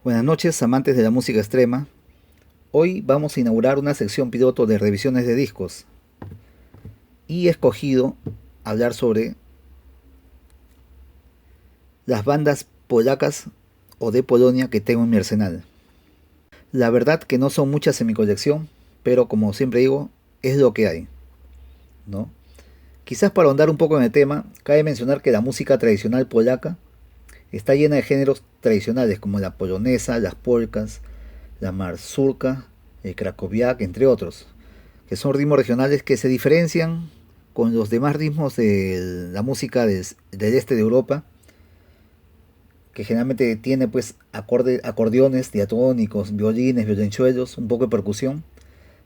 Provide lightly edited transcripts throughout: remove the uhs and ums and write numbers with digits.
Buenas noches, amantes de la música extrema. Hoy vamos a inaugurar una sección piloto de revisiones de discos y he escogido hablar sobre las bandas polacas o de Polonia que tengo en mi arsenal. La verdad que no son muchas en mi colección, pero como siempre digo, es lo que hay, ¿no? Quizás para ahondar un poco en el tema, cabe mencionar que la música tradicional polaca está llena de géneros tradicionales como la polonesa, las polkas, la marzurka, el krakowiak, entre otros, que son ritmos regionales que se diferencian con los demás ritmos de la música del este de Europa, que generalmente tiene pues acordeones diatónicos, violines, violonchuelos, un poco de percusión,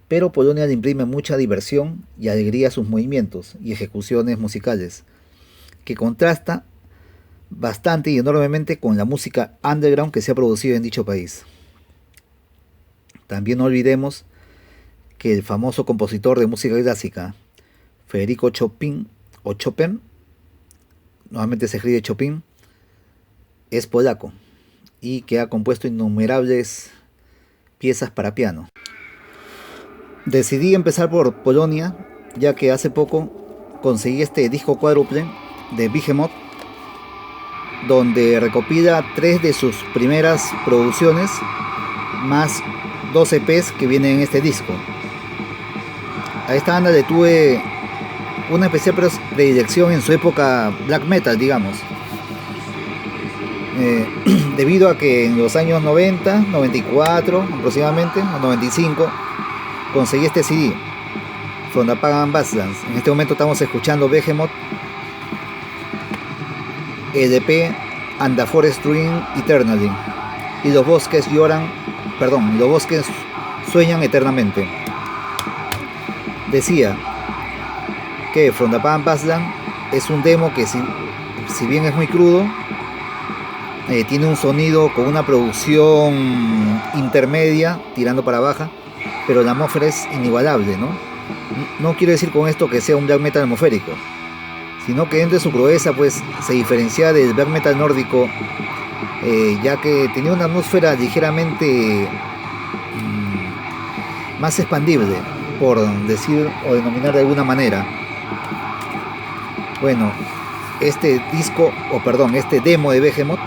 pero Polonia le imprime mucha diversión y alegría a sus movimientos y ejecuciones musicales, que contrasta bastante y enormemente con la música underground que se ha producido en dicho país. También no olvidemos que el famoso compositor de música clásica Federico Chopin o Chopin, nuevamente se escribe Chopin, es polaco y que ha compuesto innumerables piezas para piano. Decidí empezar por Polonia, ya que hace poco conseguí este disco cuádruple de Behemoth, donde recopila 3 de sus primeras producciones, más 2 EPs que vienen en este disco. A esta banda le tuve una especial predilección en su época black metal, digamos. Debido a que en los años 90, 94 aproximadamente, o 95, conseguí este CD, From the Pagan Badlands. En este momento estamos escuchando Behemoth, el EP And the Forest Dream Eternally, y los bosques sueñan eternamente. Decía que From the Pagan Badlands es un demo que si bien es muy crudo, tiene un sonido con una producción intermedia tirando para baja, pero la atmósfera es inigualable, ¿no? No quiero decir con esto que sea un black metal atmosférico, sino que dentro de su crudeza pues se diferencia del black metal nórdico, ya que tenía una atmósfera ligeramente más expandible, por decir o denominar de alguna manera. Bueno, este demo de Behemoth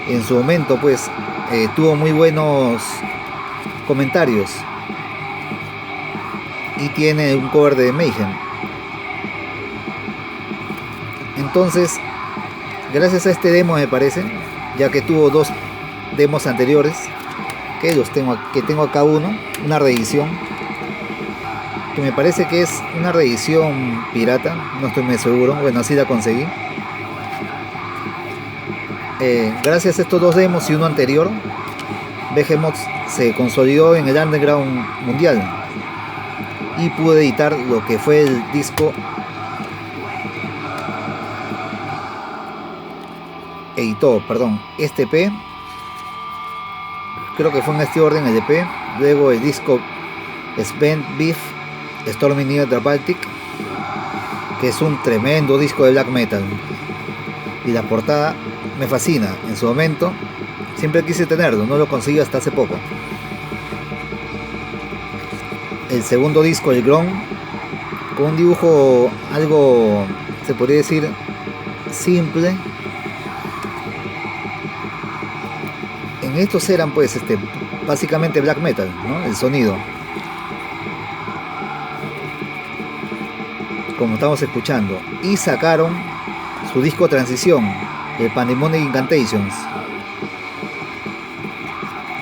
en su momento pues tuvo muy buenos comentarios y tiene un cover de Mayhem. Entonces, gracias a este demo, me parece, ya que tuvo 2 demos anteriores, que tengo acá una reedición, que me parece que es una reedición pirata, no estoy muy seguro, bueno, así la conseguí. Gracias a estos 2 demos y uno anterior, Behemoth se consolidó en el underground mundial y pude editar lo que fue el disco. Este EP, creo que fue en este orden el EP, luego el disco Spent Beef, Stormy Near the Baltic, que es un tremendo disco de black metal, y la portada me fascina. En su momento siempre quise tenerlo, no lo conseguí hasta hace poco. El segundo disco, el Grom, con un dibujo algo, se podría decir, simple. En estos eran pues básicamente black metal, ¿no? El sonido, como estamos escuchando, y sacaron su disco transición, el Pandemonic Incantations.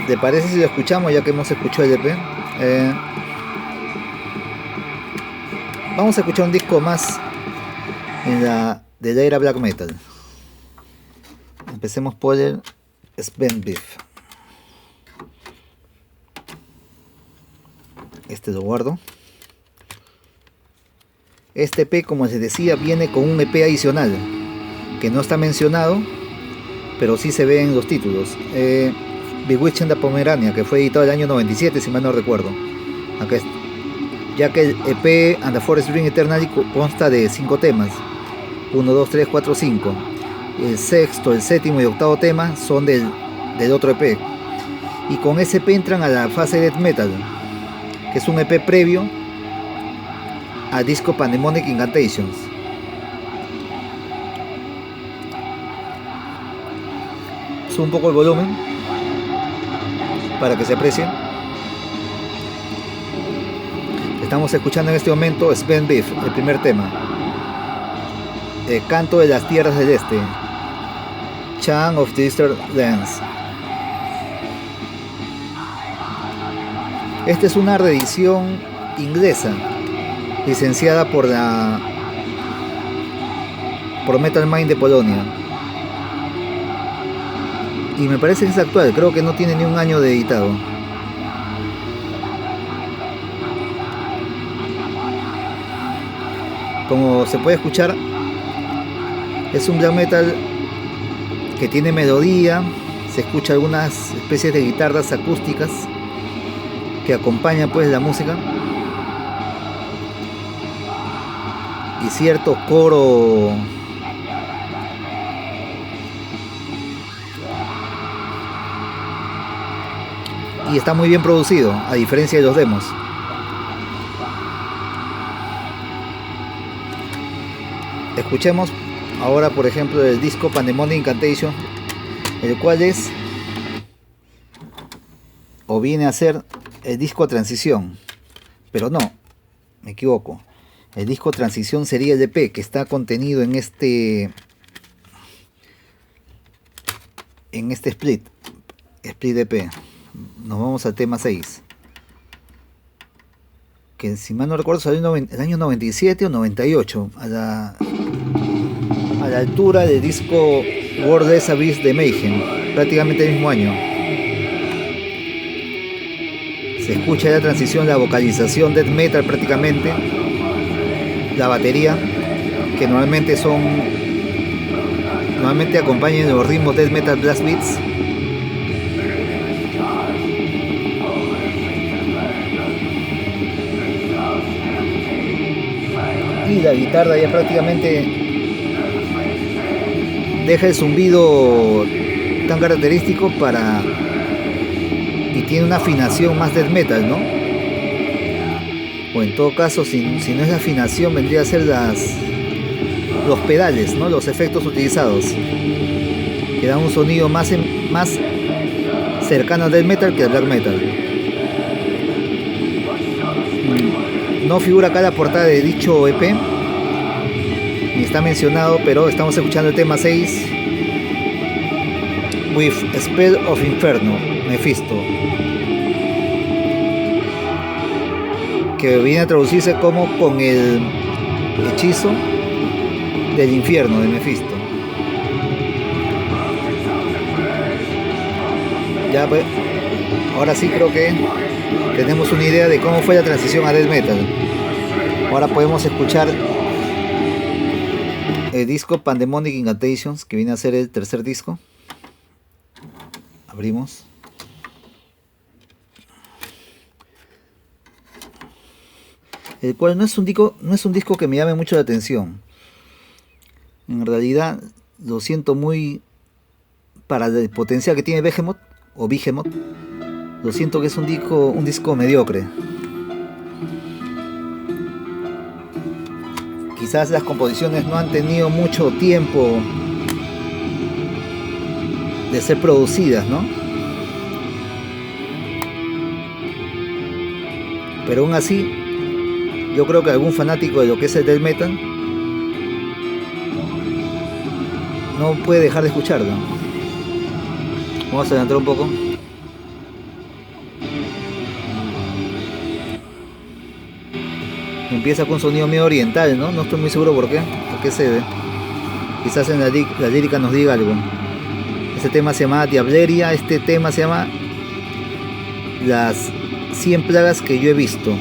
¿Te parece si lo escuchamos ya que hemos escuchado el EP? Vamos a escuchar un disco más de la era black metal. Empecemos por el Spent Beef. Este lo guardo. Este EP, como les decía, viene con un EP adicional que no está mencionado, pero sí se ve en los títulos. Bewitching the Pomerania, que fue editado el año 97, si mal no recuerdo. Acá está. Ya que el EP And the Forest Dream Eternally consta de 5 temas: 1, 2, 3, 4, 5. El sexto, el séptimo y octavo tema son del del otro EP. Y con ese EP entran a la fase Death Metal, que es un EP previo al disco Pandemonic Incantations. Subo un poco el volumen para que se aprecie. Estamos escuchando en este momento Sven Beef, el primer tema, el canto de las tierras del este, Chant of the Eastern Lands. Esta es una reedición inglesa licenciada por Metal Mind de Polonia, y me parece que es actual, creo que no tiene ni un año de editado. Como se puede escuchar, es un black metal que tiene melodía, se escucha algunas especies de guitarras acústicas que acompañan pues la música, y cierto coro y está muy bien producido, a diferencia de los demos. Escuchemos ahora, por ejemplo, el disco Pandemonic Incantation, el cual es, o viene a ser, el disco transición. Pero no, me equivoco. El disco transición sería el EP que está contenido en este split EP. Nos vamos al tema 6, que si mal no recuerdo salió en el año 97 o 98, a la altura del disco Wordless Abyss de Mayhem, prácticamente el mismo año. Se escucha la transición, la vocalización death metal prácticamente, la batería, que normalmente acompañan los ritmos death metal blast beats. Y la guitarra ya prácticamente deja el zumbido tan característico y tiene una afinación más death metal, ¿no? O en todo caso, si no es la afinación, vendría a ser los pedales, ¿no? Los efectos utilizados, que dan un sonido más cercano al death metal que al black metal. No figura acá la portada de dicho EP, ni está mencionado, pero estamos escuchando el tema 6, With Spell of Inferno, Mephisto, que viene a traducirse como con el hechizo del infierno de Mephisto. Ya pues, ahora sí creo que tenemos una idea de cómo fue la transición a death metal. Ahora podemos escuchar el disco Pandemonic Incantations, que viene a ser el tercer disco. Abrimos. El cual no es un disco que me llame mucho la atención. En realidad lo siento muy, para el potencial que tiene Behemoth, lo siento que es un disco mediocre. Quizás las composiciones no han tenido mucho tiempo de ser producidas, ¿no? Pero aún así, yo creo que algún fanático de lo que es el death metal no puede dejar de escucharlo. Vamos a adelantar un poco. Empieza con un sonido medio oriental, ¿no? No estoy muy seguro por qué se ve. Quizás en la lírica nos diga algo. Este tema se llama Diableria, este tema se llama Las 100 plagas que yo he visto.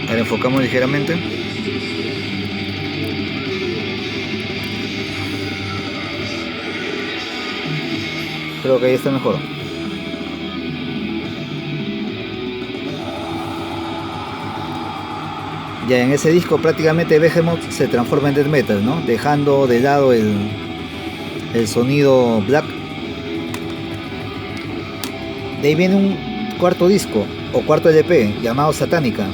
Ahora enfocamos ligeramente. Creo que ahí está mejor. Ya en ese disco prácticamente Behemoth se transforma en death metal, ¿no? Dejando de lado el sonido black. De ahí viene un cuarto disco o cuarto LP llamado Satánica,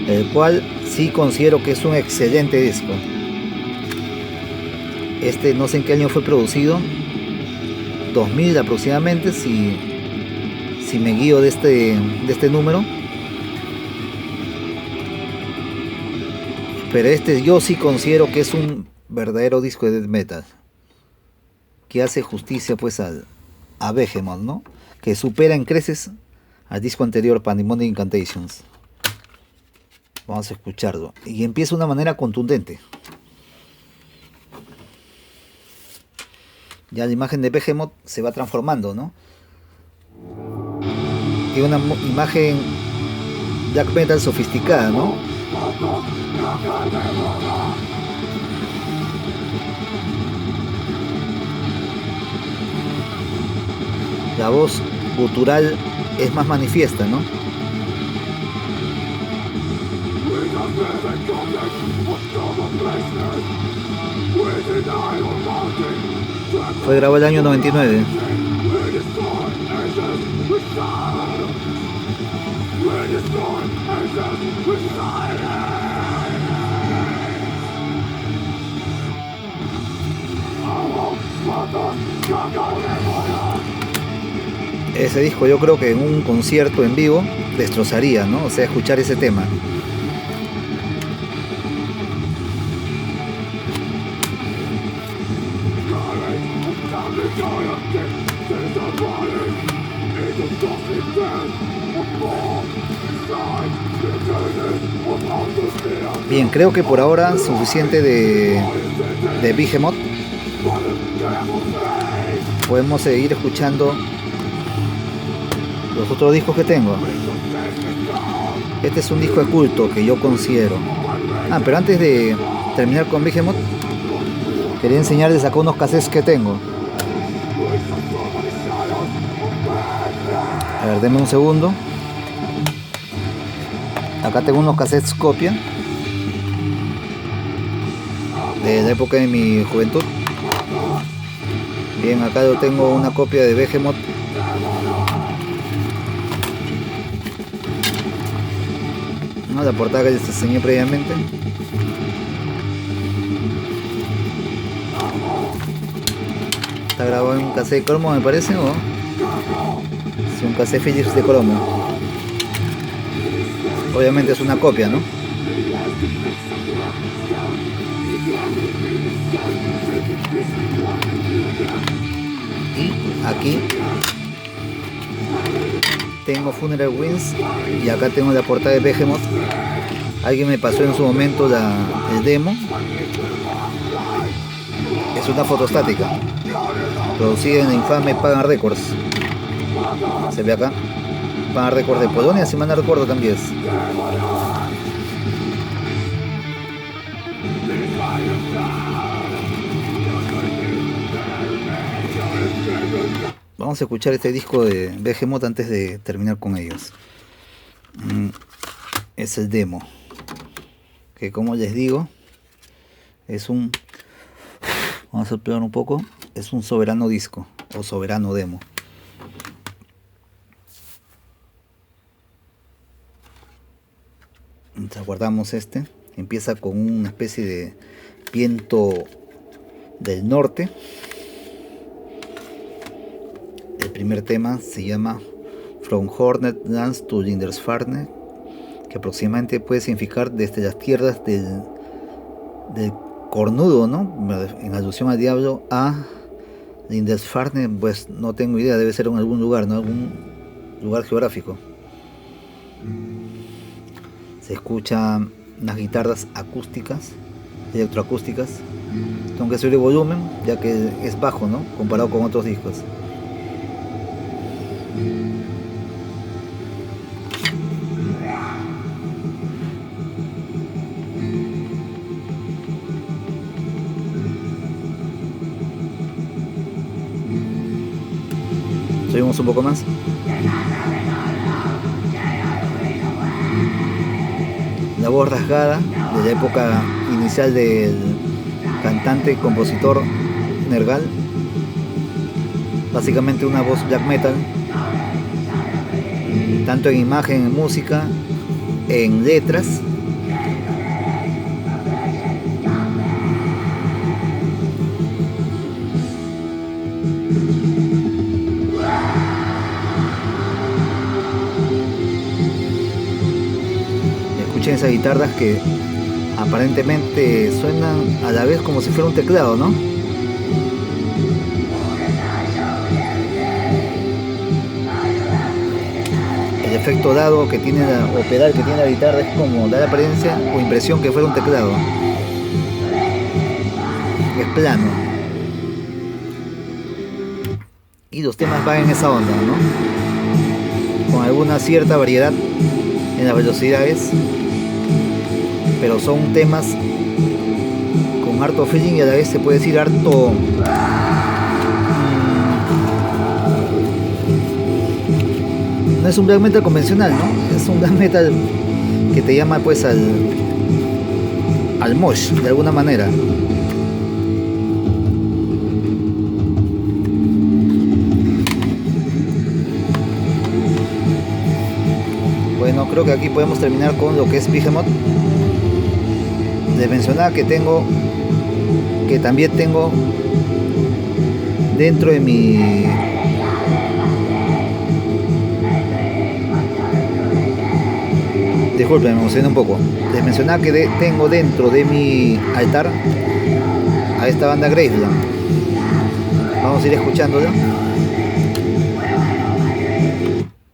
el cual sí considero que es un excelente disco. Este no sé en qué año fue producido, 2000 aproximadamente, si me guío de este número. Pero este yo sí considero que es un verdadero disco de death metal, que hace justicia pues a Behemoth, ¿no? Que supera en creces al disco anterior, Pandemonic Incantations. Vamos a escucharlo. Y empieza de una manera contundente. Ya la imagen de Behemoth se va transformando, ¿no? Tiene una imagen black metal sofisticada, ¿no? La voz gutural es más manifiesta, ¿no? Fue grabado el año 99. Ese disco yo creo que en un concierto en vivo destrozaría, ¿no? O sea, escuchar ese tema. Bien, creo que por ahora suficiente de Behemoth. Podemos seguir escuchando los otros discos que tengo. Este es un disco de culto que yo considero. Pero antes de terminar con Behemoth, quería enseñarles acá unos cassettes que tengo. A ver, denme un segundo. Acá tengo unos cassettes copia de la época de mi juventud. Bien, acá yo tengo una copia de Behemoth. La portada que les enseñé previamente. Está grabado en un cassette de cromo, me parece, o sí, un cassette Philips de cromo. Obviamente es una copia, ¿no? Y aquí tengo Funeral Winds y acá tengo la portada de Behemoth. Alguien me pasó en su momento el demo. Es una fotostática producida en la infame Pagan Records. Se ve acá. Pagan Records de Polonia, si mal no recuerdo también es. Vamos a escuchar este disco de Behemoth antes de terminar con ellos. Es el demo, que como les digo es un, vamos a ampliar un poco, es un soberano disco o soberano demo. Entonces guardamos este. Empieza con una especie de viento del norte. El primer tema se llama From Hornet Lands to Lindisfarne, que aproximadamente puede significar desde las tierras del cornudo, ¿no? En alusión al diablo, a Lindisfarne, pues no tengo idea, debe ser en algún lugar, ¿no? Algún lugar geográfico. Se escuchan unas guitarras acústicas, electroacústicas. Tengo que subir el volumen, ya que es bajo, ¿no? Comparado con otros discos. Subimos un poco más. La voz rasgada de la época inicial del cantante y compositor Nergal. Básicamente una voz black metal, tanto en imagen, en música, en letras. Escuchen esas guitarras que aparentemente suenan a la vez como si fuera un teclado, ¿no? El efecto dado que tiene o pedal que tiene la guitarra es como da la apariencia o impresión que fuera un teclado. Es plano. Y los temas van en esa onda, ¿no? Con alguna cierta variedad en las velocidades, pero son temas con harto feeling y a la vez se puede decir harto no es un black metal convencional, ¿no? Es un black metal que te llama pues al mosh de alguna manera. Bueno, creo que aquí podemos terminar con lo que es Behemoth. Les mencionaba que también tengo dentro de mi disculpen, me emocioné un poco. Les mencionaba que tengo dentro de mi altar a esta banda Graveland. Vamos a ir escuchándola.